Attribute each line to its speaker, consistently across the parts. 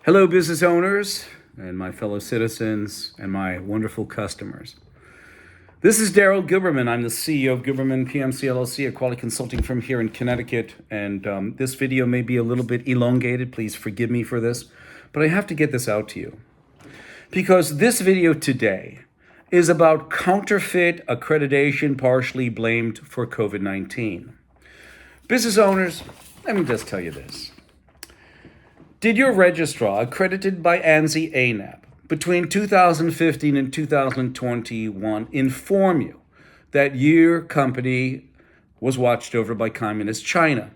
Speaker 1: Hello, business owners and my fellow citizens and my wonderful customers. This is Daryl Gilberman. I'm the CEO of Gilberman PMC LLC, a quality consulting firm here in Connecticut. And this video may be a little bit elongated. Please forgive me for this. But I have to get this out to you. Because this video today is about counterfeit accreditation partially blamed for COVID-19. Business owners, let me just tell you this. Did your registrar, accredited by ANSI-ANAP, between 2015 and 2021 inform you that your company was watched over by Communist China?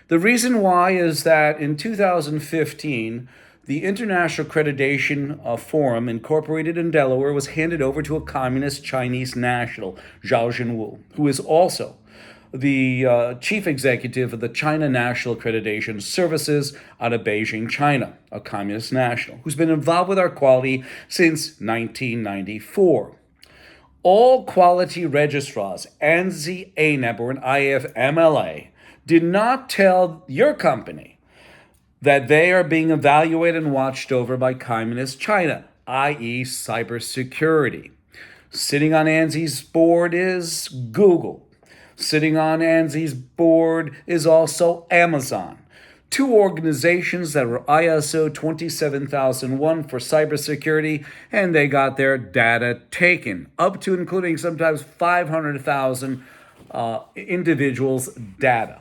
Speaker 1: The reason why is that in 2015, the International Accreditation Forum, incorporated in Delaware, was handed over to a Communist Chinese national, Zhao Jinwu, who is also the chief executive of the China National Accreditation Services out of Beijing, China, a communist national, who's been involved with our quality since 1994. All quality registrars, ANSI, ANAP, or an IFMLA, did not tell your company that they are being evaluated and watched over by Communist China, i.e. cybersecurity. Sitting on ANSI's board is Google. Sitting on ANSI's board is also Amazon, two organizations that were ISO 27001 for cybersecurity, and they got their data taken, up to including sometimes 500,000 individuals' data.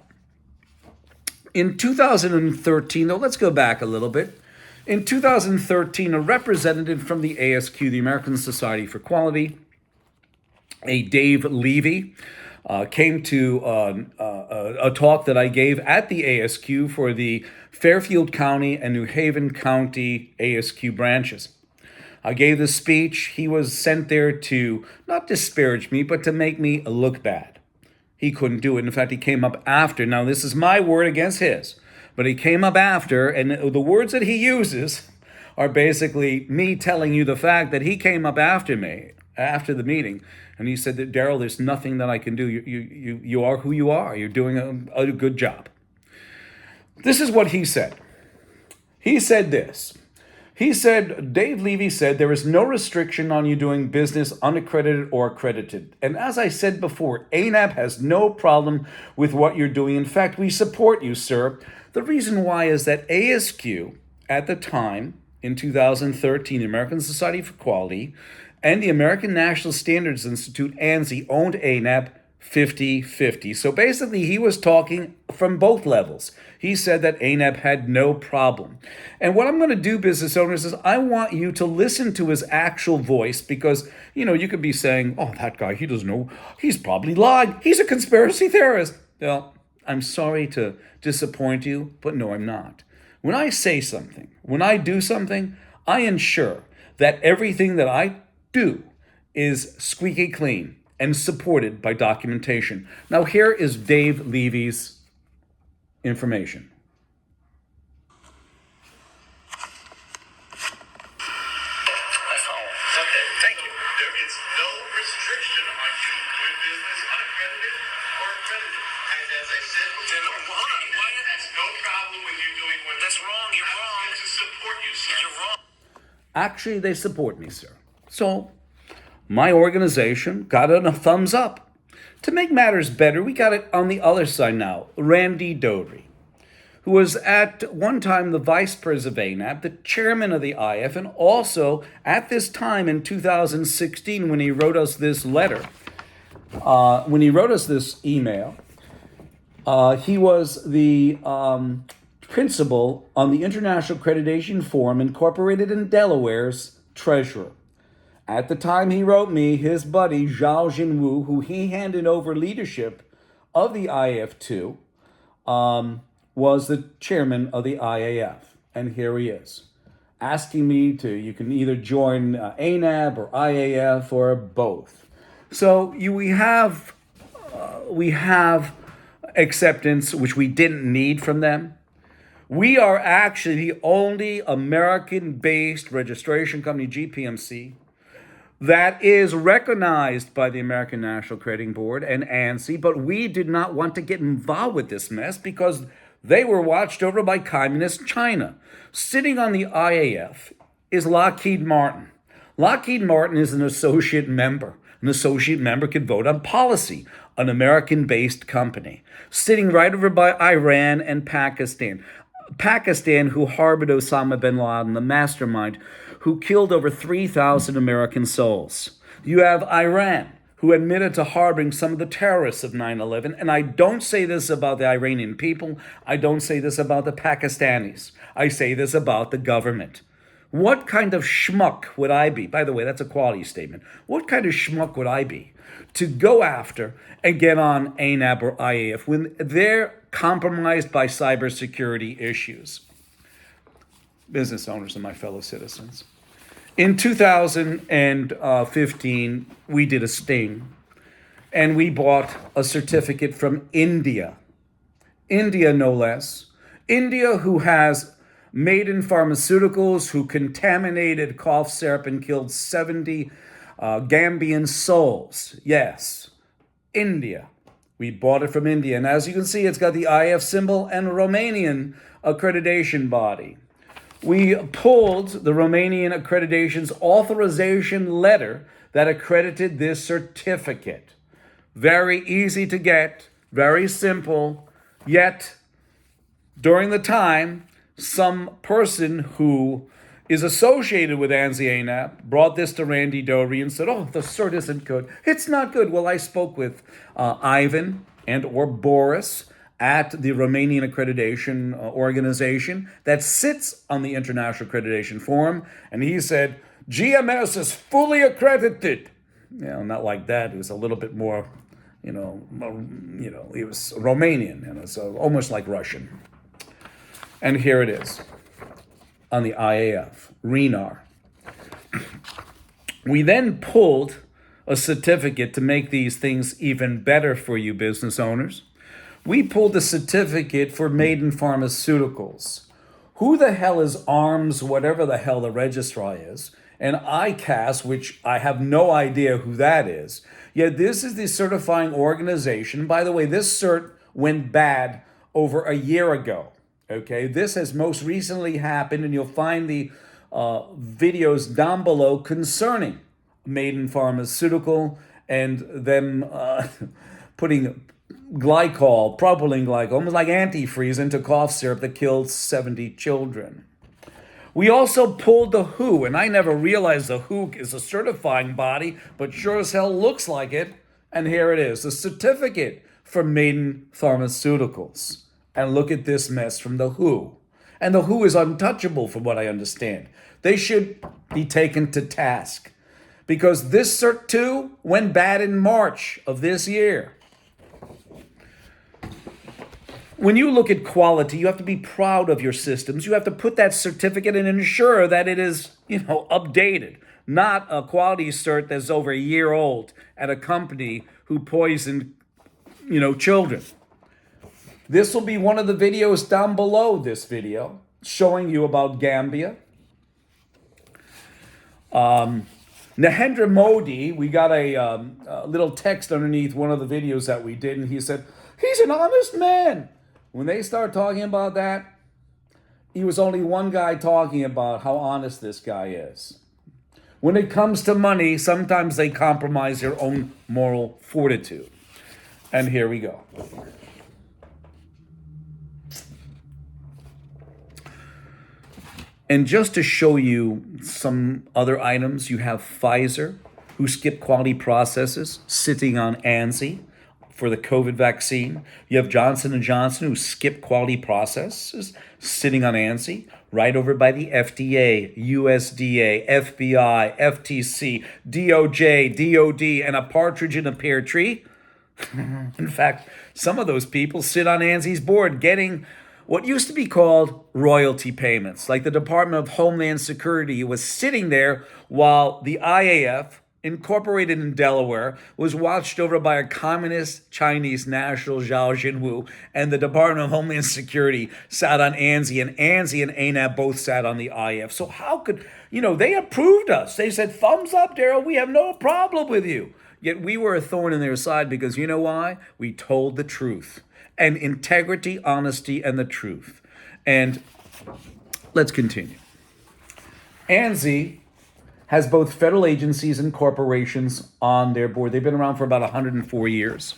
Speaker 1: In 2013, though, let's go back a little bit. In 2013, a representative from the ASQ, the American Society for Quality, a Dave Levy, came to a talk that I gave at the ASQ for the Fairfield County and New Haven County ASQ branches. I gave this speech. He was sent there to not disparage me, but to make me look bad. He couldn't do it. In fact, he came up after. Now, this is my word against his, but he came up after, and the words that he uses are basically me telling you the fact that he came up after me, after the meeting, and he said that, Daryl, there's nothing that I can do. You are who you are. You're doing a good job. This is what he said. He said this. He said, Dave Levy said, there is no restriction on you doing business unaccredited or accredited. And as I said before, ANAP has no problem with what you're doing. In fact, we support you, sir. The reason why is that ASQ, at the time, in 2013, the American Society for Quality, and the American National Standards Institute, ANSI, owned ANAP 50-50. So basically, he was talking from both levels. He said that ANAP had no problem. And what I'm going to do, business owners, is I want you to listen to his actual voice because, you could be saying, oh, that guy, he doesn't know. He's probably lied. He's a conspiracy theorist. Well, I'm sorry to disappoint you, but no, I'm not. When I say something, when I do something, I ensure that everything that I do is squeaky clean and supported by documentation. Now, here is Dave Levy's information.
Speaker 2: Okay, thank you. There is no restriction on you doing business unaccredited or accredited. And as I said, why has no problem with you doing what that's wrong. You're wrong. To support you, sir. You're wrong.
Speaker 1: Actually, they support me, sir. So, my organization got a thumbs up. To make matters better, we got it on the other side now. Randy Dodry, who was at one time the vice president of ANAP, the chairman of the IF, and also at this time in 2016 when he wrote us this letter, when he wrote us this email, he was the principal on the International Accreditation Forum, incorporated in Delaware's treasurer. At the time he wrote me, his buddy, Zhao Jinwu, who he handed over leadership of the IF to, was the chairman of the IAF. And here he is, asking me you can either join ANAB or IAF or both. So we have acceptance, which we didn't need from them. We are actually the only American-based registration company, GPMC, that is recognized by the American National Accrediting Board and ANSI, but we did not want to get involved with this mess because They were watched over by communist China. Sitting on the IAF is Lockheed Martin. Lockheed Martin is an associate member. An associate member could vote on policy, an American-based company. Sitting right over by Iran and Pakistan. Pakistan, who harbored Osama bin Laden, the mastermind, who killed over 3,000 American souls. You have Iran, who admitted to harboring some of the terrorists of 9/11. And I don't say this about the Iranian people. I don't say this about the Pakistanis. I say this about the government. What kind of schmuck would I be? By the way, that's a quality statement. What kind of schmuck would I be to go after and get on ANAP or IAF when they're compromised by cybersecurity issues? Business owners and my fellow citizens. In 2015, we did a sting, and we bought a certificate from India. India, no less. India, who has Maiden Pharmaceuticals, who contaminated cough syrup and killed 70 Gambian souls. Yes, India. We bought it from India. And as you can see, it's got the IF symbol and Romanian accreditation body. We pulled the Romanian accreditation's authorization letter that accredited this certificate. Very easy to get, very simple, yet during the time, some person who is associated with ANSI-ANAP brought this to Randy Dory and said, oh, the cert isn't good. It's not good. Well, I spoke with Ivan and or Boris at the Romanian accreditation organization that sits on the International Accreditation Forum, and he said, GMS is fully accredited. Not like that. It was a little bit more, it was Romanian, so almost like Russian. And here it is on the IAF, RENAR. We then pulled a certificate to make these things even better for you business owners. We pulled a certificate for Maiden Pharmaceuticals. Who the hell is ARMS, whatever the hell the registrar is, and ICAS, which I have no idea who that is. Yet this is the certifying organization. By the way, this cert went bad over a year ago. Okay, this has most recently happened, and you'll find the videos down below concerning Maiden Pharmaceutical and them putting propylene glycol, almost like antifreeze, into cough syrup that killed 70 children. We also pulled the WHO, and I never realized the WHO is a certifying body, but sure as hell looks like it. And here it is, the certificate for Maiden Pharmaceuticals. And look at this mess from the WHO. And the WHO is untouchable from what I understand. They should be taken to task because this Cert 2 went bad in March of this year. When you look at quality, you have to be proud of your systems. You have to put that certificate and ensure that it is, updated, not a quality cert that's over a year old at a company who poisoned, children. This will be one of the videos down below this video showing you about Gambia. Narendra Modi, we got a little text underneath one of the videos that we did, and he said, he's an honest man. When they start talking about that, he was only one guy talking about how honest this guy is. When it comes to money, sometimes they compromise their own moral fortitude. And here we go. And just to show you some other items, you have Pfizer, who skipped quality processes, sitting on ANSI for the COVID vaccine. You have Johnson & Johnson, who skipped quality processes, sitting on ANSI, right over by the FDA, USDA, FBI, FTC, DOJ, DOD, and a partridge in a pear tree. In fact, some of those people sit on ANSI's board getting what used to be called royalty payments, like the Department of Homeland Security was sitting there while the IAF, incorporated in Delaware, was watched over by a communist Chinese national, Zhao Jinwu, and the Department of Homeland Security sat on ANSI, and ANSI and ANAP both sat on the IAF. So how could, they approved us. They said, thumbs up, Daryl, we have no problem with you. Yet we were a thorn in their side because you know why? We told the truth. and integrity, honesty, and the truth. And let's continue. ANSI has both federal agencies and corporations on their board. They've been around for about 104 years.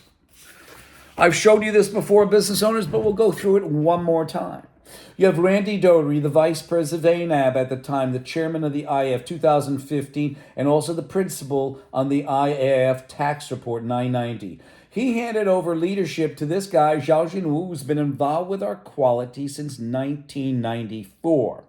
Speaker 1: I've showed you this before, business owners, but we'll go through it one more time. You have Randy Doherty, the vice president of ANAB at the time, the chairman of the IAF 2015, and also the principal on the IAF tax report 990. He handed over leadership to this guy, Zhao Jinwu, who's been involved with our quality since 1994.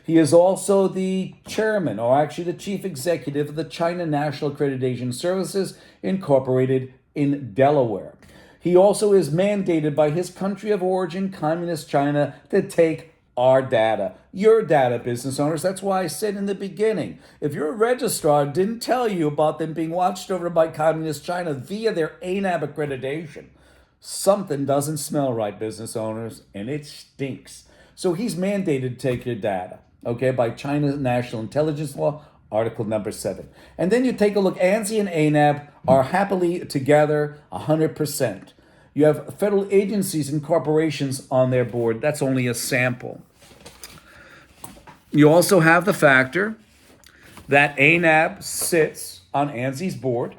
Speaker 1: He is also the chairman, or actually the chief executive of the China National Accreditation Services, Incorporated in Delaware. He also is mandated by his country of origin, Communist China, to take our data, your data, business owners. That's why I said in the beginning, if your registrar didn't tell you about them being watched over by Communist China via their ANAB accreditation, something doesn't smell right, business owners, and it stinks. So he's mandated to take your data, okay, by China's National Intelligence Law, Article number 7. And then you take a look, ANSI and ANAB are happily together 100%. You have federal agencies and corporations on their board. That's only a sample. You also have the factor that ANAB sits on ANSI's board.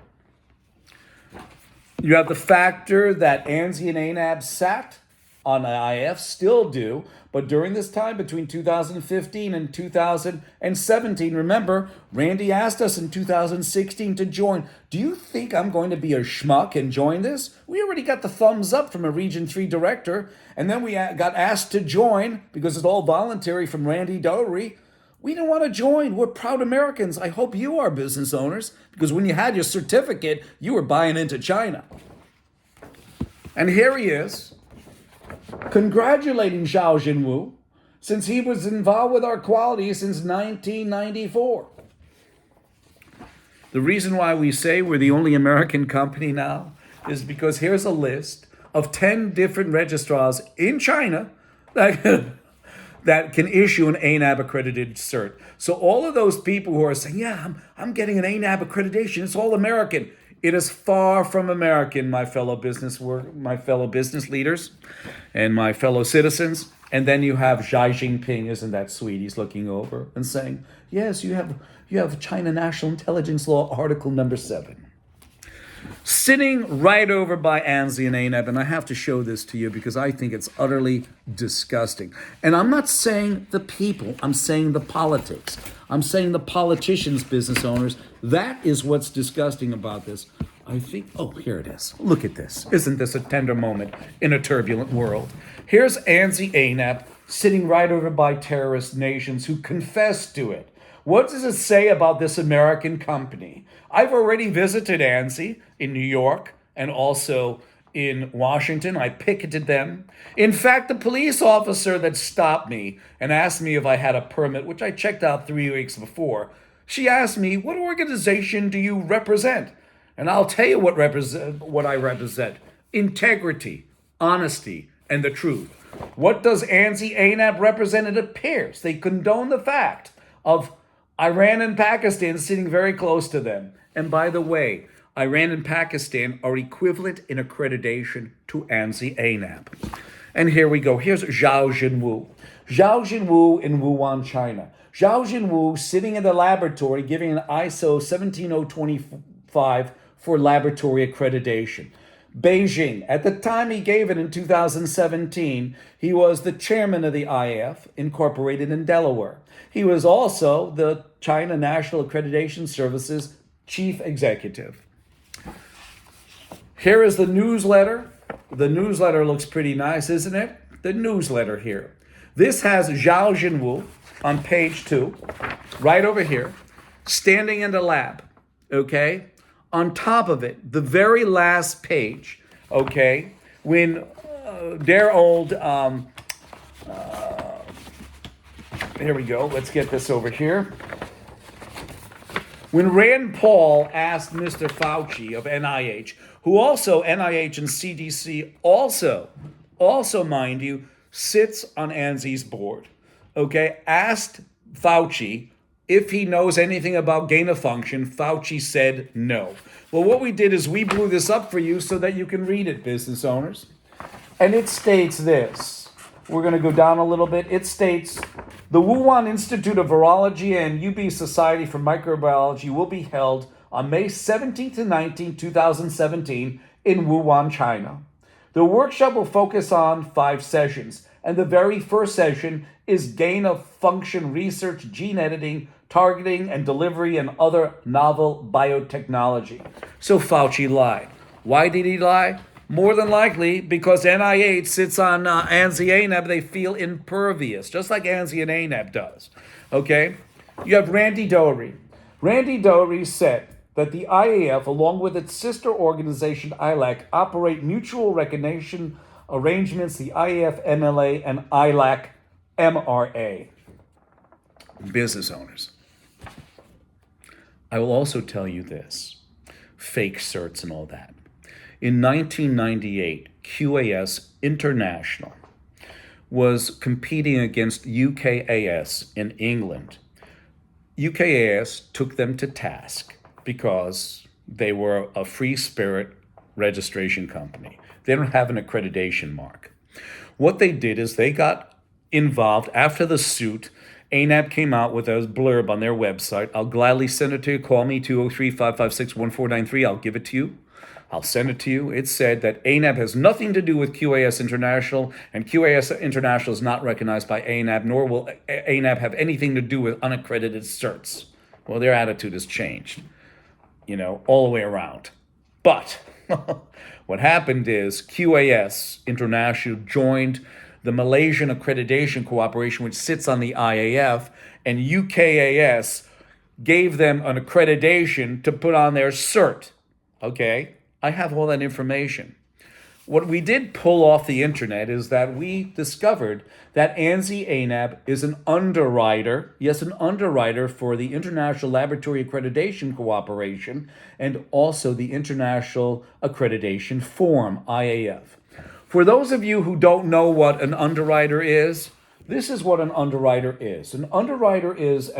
Speaker 1: You have the factor that ANSI and ANAB sat on IF, still do, but during this time between 2015 and 2017, remember, Randy asked us in 2016 to join. Do you think I'm going to be a schmuck and join this? We already got the thumbs up from a Region 3 director, and then we got asked to join because it's all voluntary from Randy Doherty. We don't want to join. We're proud Americans. I hope you are, business owners, because when you had your certificate, you were buying into China. And here he is, congratulating Zhao Jinwu, since he was involved with our quality since 1994. The reason why we say we're the only American company now is because here's a list of 10 different registrars in China that can issue an ANAB accredited cert. So all of those people who are saying, yeah, I'm getting an ANAB accreditation, it's all American. It is far from American, my fellow business leaders and my fellow citizens. And then you have Xi Jinping, isn't that sweet? He's looking over and saying, yes, you have China National Intelligence Law, Article number 7. Sitting right over by ANSI and ANAB, and I have to show this to you because I think it's utterly disgusting. And I'm not saying the people, I'm saying the politics. I'm saying the politicians, business owners. That is what's disgusting about this. I think, oh, here it is. Look at this. Isn't this a tender moment in a turbulent world? Here's ANSI ANAB sitting right over by terrorist nations who confess to it. What does it say about this American company? I've already visited ANSI in New York and also in Washington. I picketed them. In fact, the police officer that stopped me and asked me if I had a permit, which I checked out 3 weeks before, she asked me, what organization do you represent? And I'll tell you what I represent. Integrity, honesty, and the truth. What does ANSI ANAB represent? It appears they condone the fact of Iran and Pakistan sitting very close to them. And by the way, Iran and Pakistan are equivalent in accreditation to ANSI ANAB. And here we go. Here's Zhao Jinwu. Zhao Jinwu in Wuhan, China. Zhao Jinwu sitting in the laboratory giving an ISO 17025 for laboratory accreditation. Beijing. At the time he gave it in 2017, he was the chairman of the IF, incorporated in Delaware. He was also the China National Accreditation Services chief executive. Here is the newsletter. The newsletter looks pretty nice, isn't it? The newsletter here. This has Zhao Jinwu on page 2, right over here, standing in the lab, okay? On top of it, the very last page, okay, when their old, here we go, let's get this over here. When Rand Paul asked Mr. Fauci of NIH, who also, NIH and CDC also, mind you, sits on ANSI's board, okay, asked Fauci if he knows anything about gain of function. Fauci said no. Well, what we did is we blew this up for you so that you can read it, business owners. And it states this. We're going to go down a little bit. It states, the Wuhan Institute of Virology and UB Society for Microbiology will be held on May 17th to 19th, 2017 in Wuhan, China. The workshop will focus on 5 sessions, and the very first session is gain-of-function research, gene editing, targeting and delivery, and other novel biotechnology. So Fauci lied. Why did he lie? More than likely because NIH sits on ANZI-ANAB. They feel impervious, just like ANZI and ANAB does. Okay? You have Randy Doherty. Randy Doherty said that the IAF, along with its sister organization ILAC, operate mutual recognition arrangements, the IAF MLA and ILAC MRA. Business owners. I will also tell you this, fake certs and all that. In 1998, QAS International was competing against UKAS in England. UKAS took them to task because they were a free spirit registration company. They don't have an accreditation mark. What they did is they got involved after the suit. ANAB came out with a blurb on their website. I'll gladly send it to you. Call me, 203-556-1493. I'll give it to you. I'll send it to you. It said that ANAB has nothing to do with QAS International, and QAS International is not recognized by ANAB, nor will ANAB have anything to do with unaccredited certs. Well, their attitude has changed, all the way around. But what happened is QAS International joined the Malaysian Accreditation Cooperation, which sits on the IAF, and UKAS gave them an accreditation to put on their cert. Okay? I have all that information. What we did pull off the internet is that we discovered that ANZI-ANAB is an underwriter, yes, an underwriter for the International Laboratory Accreditation Cooperation and also the International Accreditation Form, IAF. For those of you who don't know what an underwriter is, this is what an underwriter is. An underwriter is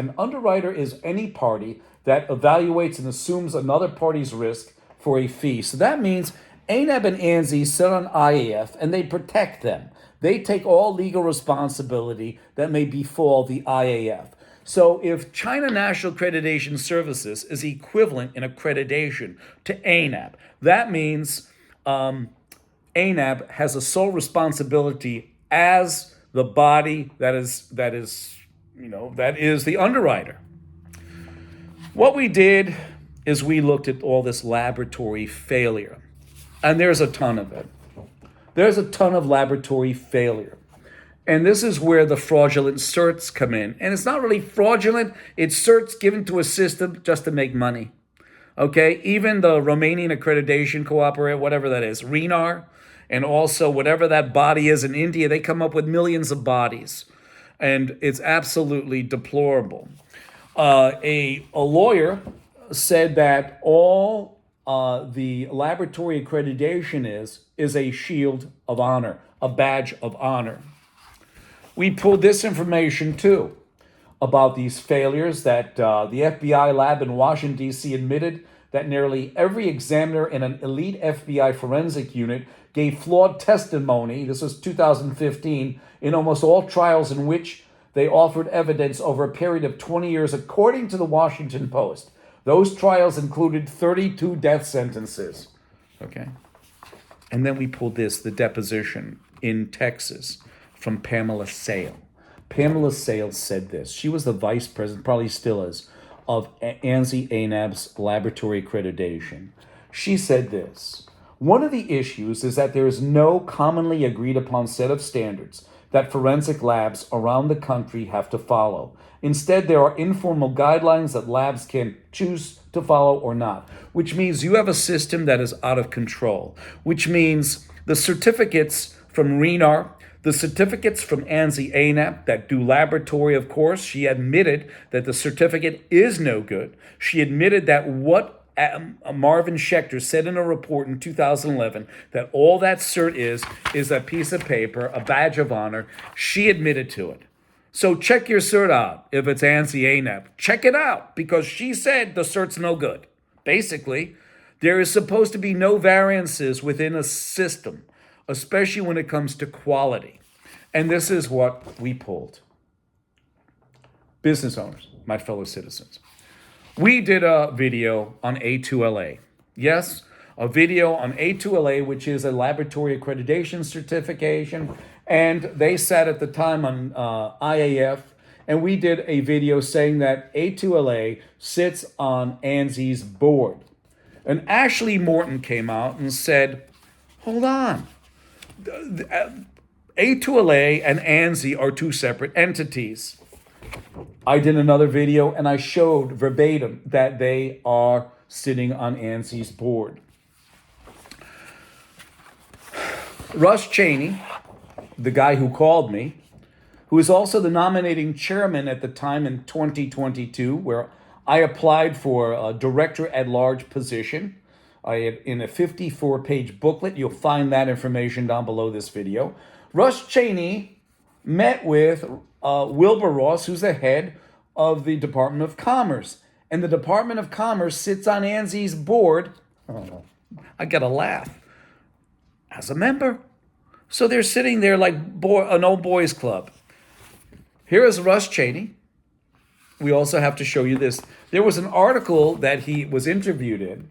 Speaker 1: any party that evaluates and assumes another party's risk for a fee. So that means ANAB and ANZI sit on IAF and they protect them. They take all legal responsibility that may befall the IAF. So if China National Accreditation Services is equivalent in accreditation to ANAB, that means ANAB has a sole responsibility as the body that is the underwriter. What we did is we looked at all this laboratory failure, and there's a ton of it. There's a ton of laboratory failure. And this is where the fraudulent certs come in. And it's not really fraudulent, it's certs given to a system just to make money. Okay, even the Romanian Accreditation Cooperate, whatever that is, RENAR, and also whatever that body is in India, they come up with millions of bodies. And it's absolutely deplorable. A lawyer said that all the laboratory accreditation is a shield of honor, a badge of honor. We pulled this information too about these failures that the FBI lab in Washington, D.C. admitted that nearly every examiner in an elite FBI forensic unit gave flawed testimony, this was 2015, in almost all trials in which they offered evidence over a period of 20 years, according to the Washington Post. Those trials included 32 death sentences. Okay? And then we pulled the deposition in Texas from Pamela Sale. Pamela Sale said this. She was the vice president, probably still is, of ANZI-ANAB's laboratory accreditation. She said this: one of the issues is that there is no commonly agreed upon set of standards that forensic labs around the country have to follow. Instead, there are informal guidelines that labs can choose to follow or not, which means you have a system that is out of control, which means the certificates from RENAR, the certificates from ANZI-ANAB that do laboratory, of course, she admitted that the certificate is no good. She admitted that what Marvin Schechter said in a report in 2011, that all that cert is a piece of paper, a badge of honor. She admitted to it. So check your cert out if it's ANZI-ANAB. Check it out, because she said the cert's no good. Basically, there is supposed to be no variances within a system especially when it comes to quality. And this is what we pulled. Business owners, my fellow citizens. We did a video on A2LA. Yes, a video on A2LA, which is a laboratory accreditation certification. And they sat at the time on IAF, and we did a video saying that A2LA sits on ANSI's board. And Ashley Morton came out and said, hold on. A2LA and ANSI are two separate entities. I did another video and I showed verbatim that they are sitting on ANSI's board. Russ Cheney, the guy who called me, who is also the nominating chairman at the time in 2022, where I applied for a director at large position. In a 54-page booklet, you'll find that information down below this video. Russ Cheney met with Wilbur Ross, who's the head of the Department of Commerce. And the Department of Commerce sits on ANSI's board, I gotta laugh, as a member. So they're sitting there like an old boys club. Here is Russ Cheney. We also have to show you this. There was an article that he was interviewed in,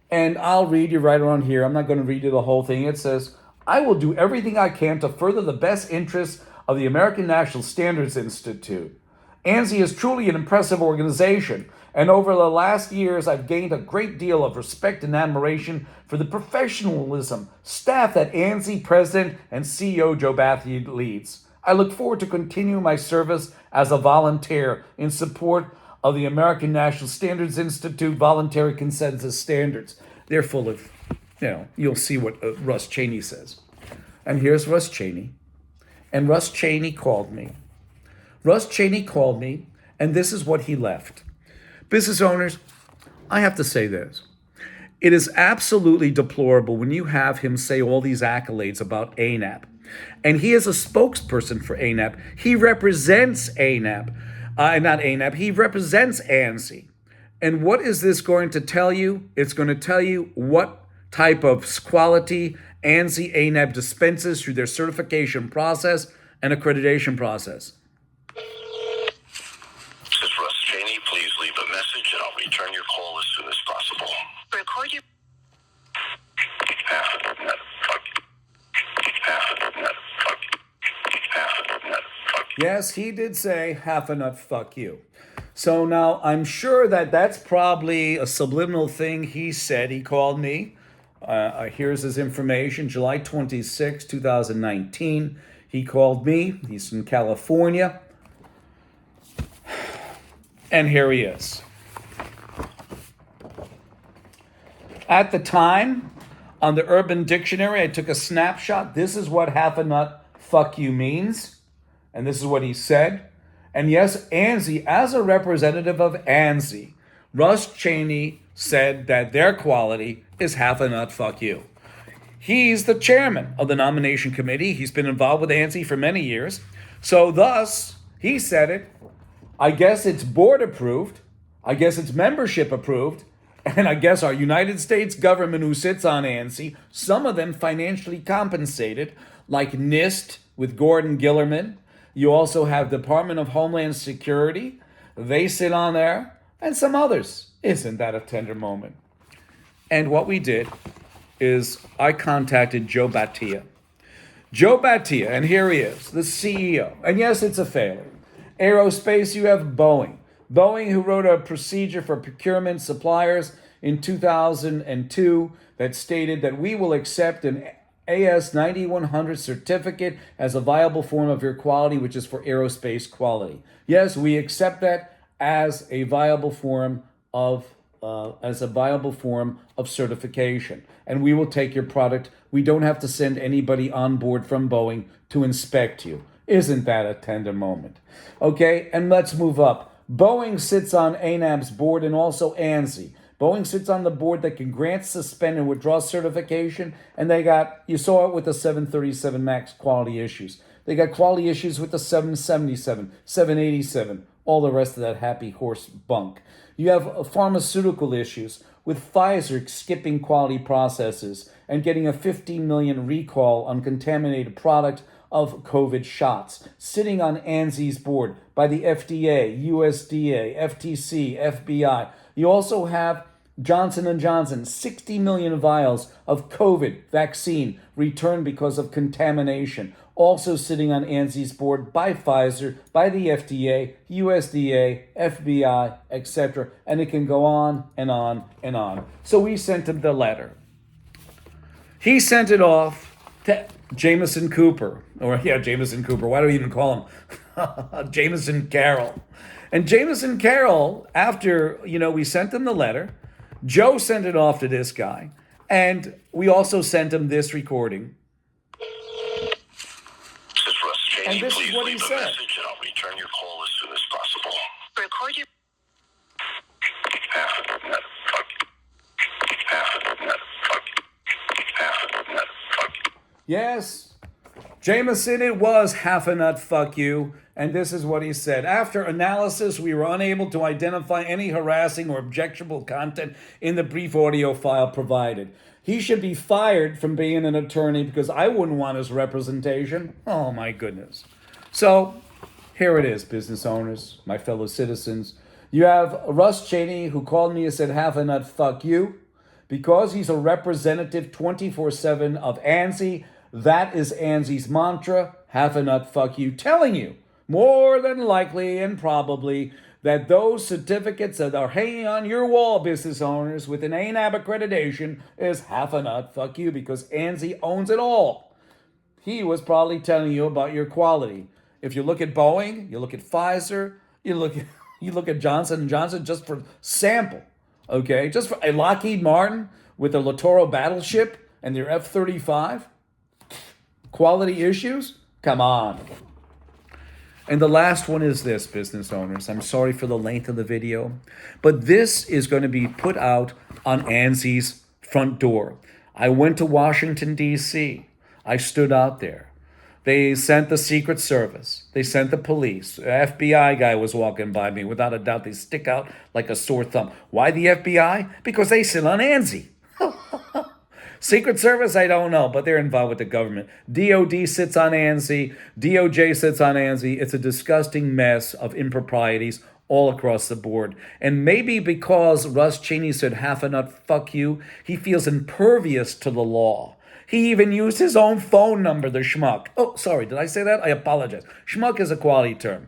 Speaker 1: and I'll read you right around here. I'm not going to read you the whole thing. It says, I will do everything I can to further the best interests of the American National Standards Institute. ANSI is truly an impressive organization, and over the last years, I've gained a great deal of respect and admiration for the professionalism staff that ANSI President and CEO Joe Batty leads. I look forward to continuing my service as a volunteer in support of the American National Standards Institute Voluntary Consensus Standards. They're full of, you'll see what Russ Cheney says. And here's Russ Cheney. And Russ Cheney called me. Russ Cheney called me, and this is what he left. Business owners, I have to say this. It is absolutely deplorable when you have him say all these accolades about ANAP. And he is a spokesperson for ANAP. He represents ANAP. Not ANAP, he represents ANSI. And what is this going to tell you? It's going to tell you what type of quality ANSI ANAP dispenses through their certification process and accreditation process.
Speaker 2: This is Russ Cheney. Please leave a message and I'll return your call as soon as possible. Record your...
Speaker 1: Yes, he did say, half a nut, fuck you. So now I'm sure that that's probably a subliminal thing he said. He called me. Here's his information. July 26, 2019. He called me. He's in California. And here he is. At the time, on the Urban Dictionary, I took a snapshot. This is what half a nut, fuck you means. And this is what he said. And yes, ANSI, as a representative of ANSI, Russ Cheney said that their quality is half a nut, fuck you. He's the chairman of the nomination committee. He's been involved with ANSI for many years. So thus, he said it. I guess it's board approved. I guess it's membership approved. And I guess our United States government who sits on ANSI, some of them financially compensated, like NIST with Gordon Gillerman. You also have Department of Homeland Security. They sit on there. And some others. Isn't that a tender moment? And what we did is I contacted Joe Batty. Joe Batty, and here he is, the CEO. And yes, it's a failure. Aerospace, you have Boeing. Boeing, who wrote a procedure for procurement suppliers in 2002 that stated that we will accept an AS 9100 certificate as a viable form of your quality, which is for aerospace quality. Yes, we accept that as a viable form of certification, and we will take your product. We don't have to send anybody on board from Boeing to inspect you. Isn't that a tender moment? Okay, and let's move up. Boeing sits on ANAP's board and also ANSI. Boeing sits on the board that can grant, suspend, and withdraw certification, and you saw it with the 737 MAX quality issues. They got quality issues with the 777, 787, all the rest of that happy horse bunk. You have pharmaceutical issues with Pfizer skipping quality processes and getting a 15 million recall on contaminated product of COVID shots, sitting on ANSI's board by the FDA, USDA, FTC, FBI. You also have Johnson & Johnson, 60 million vials of COVID vaccine returned because of contamination, also sitting on ANSI's board by Pfizer, by the FDA, USDA, FBI, etc. And it can go on and on and on. So we sent him the letter. He sent it off to Jameson Cooper. Jameson Cooper. Why do we even call him Jameson Carroll? And Jameson Carroll, after, we sent him the letter, Joe sent it off to this guy, and we also sent him this recording. And this is what he said.
Speaker 2: Message and I'll return your call as soon as possible. Record your...
Speaker 1: Yes, Jameson, it was half a nut fuck you. And this is what he said. After analysis, we were unable to identify any harassing or objectionable content in the brief audio file provided. He should be fired from being an attorney because I wouldn't want his representation. Oh, my goodness. So here it is, business owners, my fellow citizens. You have Russ Cheney, who called me and said, half a nut, fuck you. Because he's a representative 24/7 of ANSI, that is ANSI's mantra, half a nut, fuck you, telling you, more than likely and probably, that those certificates that are hanging on your wall, business owners, with an ANAB accreditation is half a nut, fuck you, because ANSI owns it all. He was probably telling you about your quality. If you look at Boeing, you look at Pfizer, you look at Johnson & Johnson just for sample, okay? Just for a Lockheed Martin with a Littoral battleship and their F-35, quality issues? Come on. And the last one is this, business owners. I'm sorry for the length of the video, but this is going to be put out on ANSI's front door. I went to Washington, D.C. I stood out there. They sent the Secret Service. They sent the police. The FBI guy was walking by me. Without a doubt, they stick out like a sore thumb. Why the FBI? Because they sit on ANSI. Secret Service, I don't know, but they're involved with the government. DOD sits on ANSI. DOJ sits on ANSI. It's a disgusting mess of improprieties all across the board. And maybe because Russ Cheney said half a nut, fuck you, he feels impervious to the law. He even used his own phone number, the schmuck. Oh, sorry, did I say that? I apologize. Schmuck is a quality term.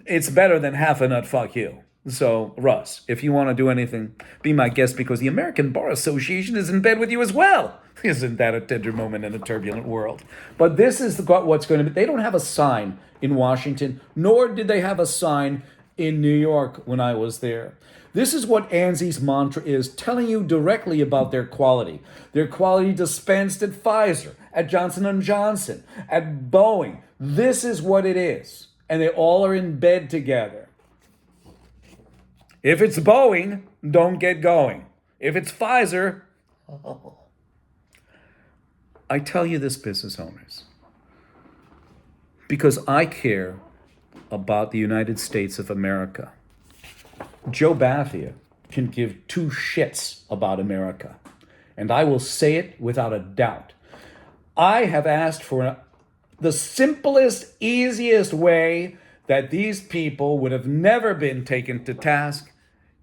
Speaker 1: It's better than half a nut, fuck you. So, Russ, if you want to do anything, be my guest, because the American Bar Association is in bed with you as well. Isn't that a tender moment in a turbulent world? But this is what's going to be. They don't have a sign in Washington, nor did they have a sign in New York when I was there. This is what ANSI's mantra is, telling you directly about their quality. Their quality dispensed at Pfizer, at Johnson & Johnson, at Boeing. This is what it is. And they all are in bed together. If it's Boeing, don't get going. If it's Pfizer, I tell you this, business owners, because I care about the United States of America. Joe Bethia can give two shits about America, and I will say it without a doubt. I have asked for the simplest, easiest way that these people would have never been taken to task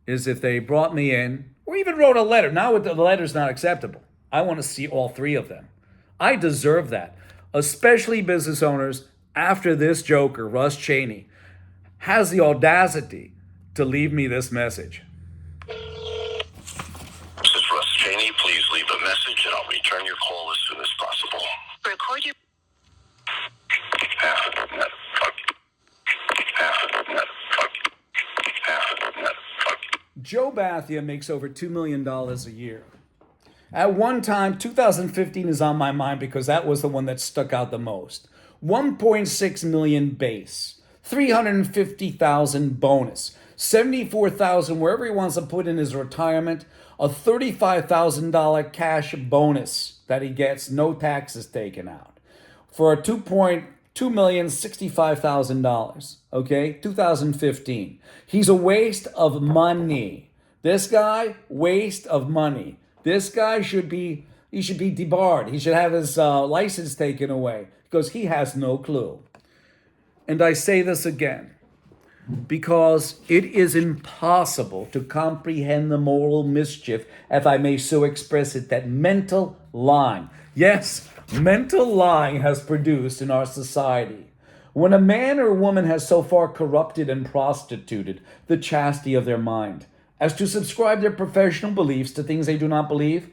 Speaker 1: is if they brought me in or even wrote a letter. Now the letter's not acceptable. I want to see all three of them. I deserve that, especially business owners after this joker, Russ Cheney, has the audacity to leave me this message.
Speaker 2: This is Russ Cheney. Please leave a message and I'll return your call as soon as possible. Record your...
Speaker 1: Joe Bethia makes over $2 million a year. At one time, 2015 is on my mind because that was the one that stuck out the most. 1.6 million base, 350,000 bonus, 74,000 wherever he wants to put in his retirement, a $35,000 cash bonus that he gets, no taxes taken out. For a $2.2 $2,065,000. Okay, 2015. He's a waste of money. This guy, waste of money. This guy should be debarred. He should have his license taken away because he has no clue. And I say this again because it is impossible to comprehend the moral mischief, if I may so express it, that mental lying, yes, mental lying has produced in our society. When a man or woman has so far corrupted and prostituted the chastity of their mind as to subscribe their professional beliefs to things they do not believe,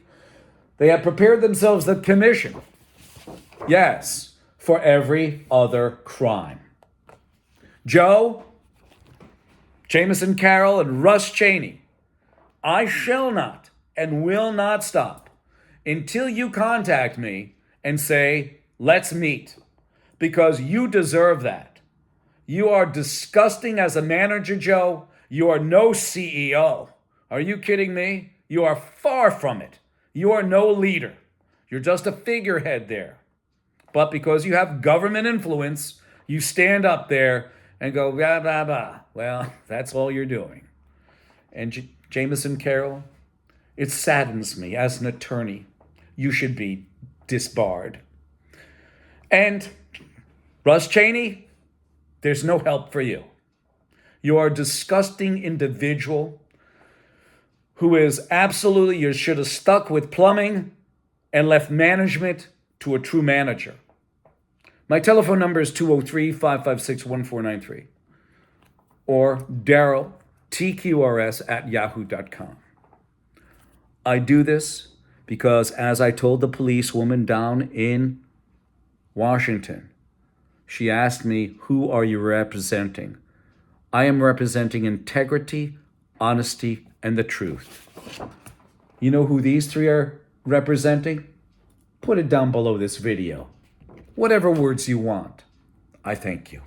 Speaker 1: they have prepared themselves the commission, yes, for every other crime. Joe, Jameson Carroll, and Russ Cheney, I shall not and will not stop until you contact me and say, let's meet, because you deserve that. You are disgusting as a manager, Joe. You are no CEO. Are you kidding me? You are far from it. You are no leader. You're just a figurehead there. But because you have government influence, you stand up there and go, blah, blah, blah. Well, that's all you're doing. And Jameson Carroll, it saddens me as an attorney. You should be disbarred. And Russ Cheney, there's no help for you. You are a disgusting individual who is absolutely, you should have stuck with plumbing and left management to a true manager. My telephone number is 203-556-1493 or Daryl, TQRS@yahoo.com. I do this because, as I told the policewoman down in Washington, she asked me, who are you representing? I am representing integrity, honesty, and the truth. You know who these three are representing? Put it down below this video. Whatever words you want. I thank you.